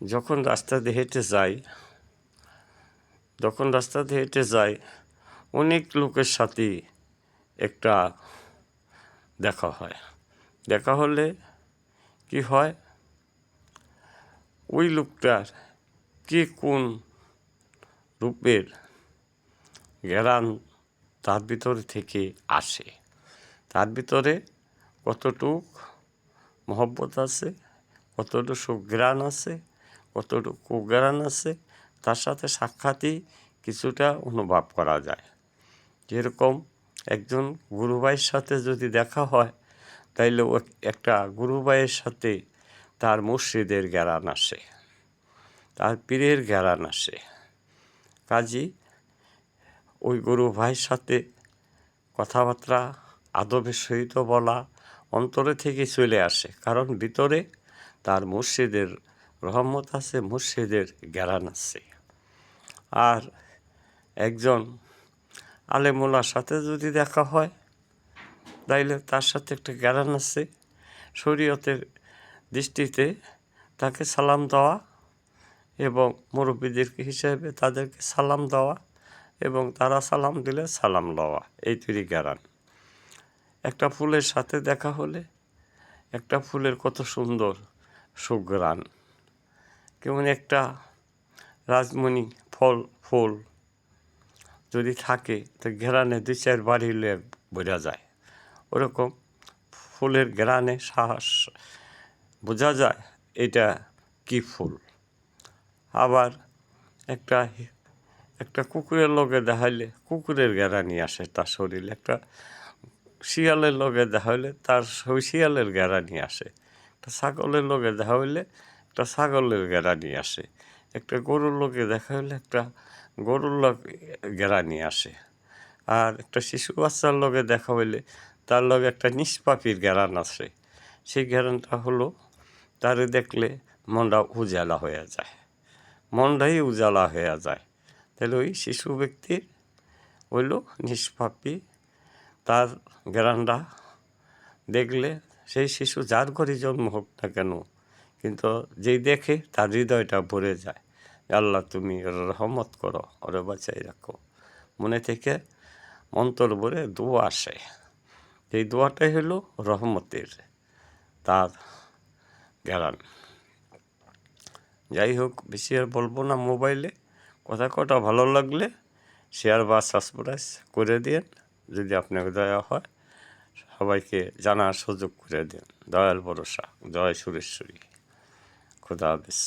যখন রাস্তা দিয়ে হেঁটে যাই অনেক লোকের সাথে একটা দেখা হলে কি হয়, ওই লোকটার কে কোন রূপের জ্ঞান তার ভিতরে থেকে আসে, তার ভিতরে কতটুক মহব্বত আছে, কতটুকু সুঘ্রাণ আছে, কতটুকু কুঘ্রাণ আছে, তার সাথে সাক্ষাৎই কিছুটা অনুভব করা যায়। যেরকম একজন গুরু ভাইয়ের সাথে যদি দেখা হয়, তাইলে ও একটা গুরু ভাইয়ের সাথে তার মুর্শিদের জ্ঞান আসে, তার পীরের জ্ঞান আসে। কাজী ওই গুরু ভাইয়ের সাথে কথাবার্তা আদবের সহিত বলা অন্তরে থেকে চলে আসে, কারণ ভিতরে তার মুর্শিদের রহমত আছে, মুর্শিদের জ্ঞান আছে। আর একজন আলেমুলার সাথে যদি দেখা হয়, তাইলে তার সাথে একটা জ্ঞান আছে, শরীয়তের দৃষ্টিতে তাকে সালাম দেওয়া এবং মুরব্বীদের হিসেবে তাদেরকে সালাম দেওয়া এবং তারা সালাম দিলে সালাম লওয়া, এই তৈরি জ্ঞান। একটা ফুলের সাথে দেখা হলে একটা ফুলের কত সুন্দর সুঘ্রাণ, কেমন একটা রাজমণি ফুল যদি থাকে তো ঘেরানে 2-4 বাড়ি হলে বোঝা যায়। ওরকম ফুলের ঘেরানে সাহস বোঝা যায় এটা কি ফুল। আবার একটা কুকুরের লগে দেখাইলে কুকুরের ঘেরানি আসে তার শরীরে, একটা শিয়ালের লগে দেখা হইলে তার শিয়ালের ঘেরানি আসে, একটা ছাগলের লগে দেখা হইলে একটা ছাগলের ঘেরানি আসে, একটা গরুর লগে দেখা হইলে একটা গরুর ঘেরানি আসে, আর একটা শিশু বাচ্চার লগে দেখা হইলে তার লগে একটা নিষ্পাপির ঘেরান আসে। সেই ঘেরানটা হলো তারে দেখলে মনটা উজালা হয়ে যায়, মনটাই উজালা হয়ে যায়। তাহলে ওই শিশু ব্যক্তির হইল নিষ্পাপী, তার ঘেরানটা দেখলে সেই শিশু যার ঘরে জন্ম হোক না কেন, কিন্তু যেই দেখে তার হৃদয়টা ভরে যায়, আল্লাহ তুমি রহমত করো, ওরে বাঁচাই রাখো। মনে থেকে অন্তর ভরে দোয়া আসে, এই দোয়াটাই হলো রহমতের তার ঘেরান। যাই হোক, বেশি আর বলবো না মোবাইলে, কটা ভালো লাগলে শেয়ার বা সাবস্ক্রাইব করে দিন, যদি আপনাকে দয়া হয় সবাইকে জানার সুযোগ করে দিন। দয়াল ভরসা, জয় সুরেশ্বরী, খোদা হাফেজ।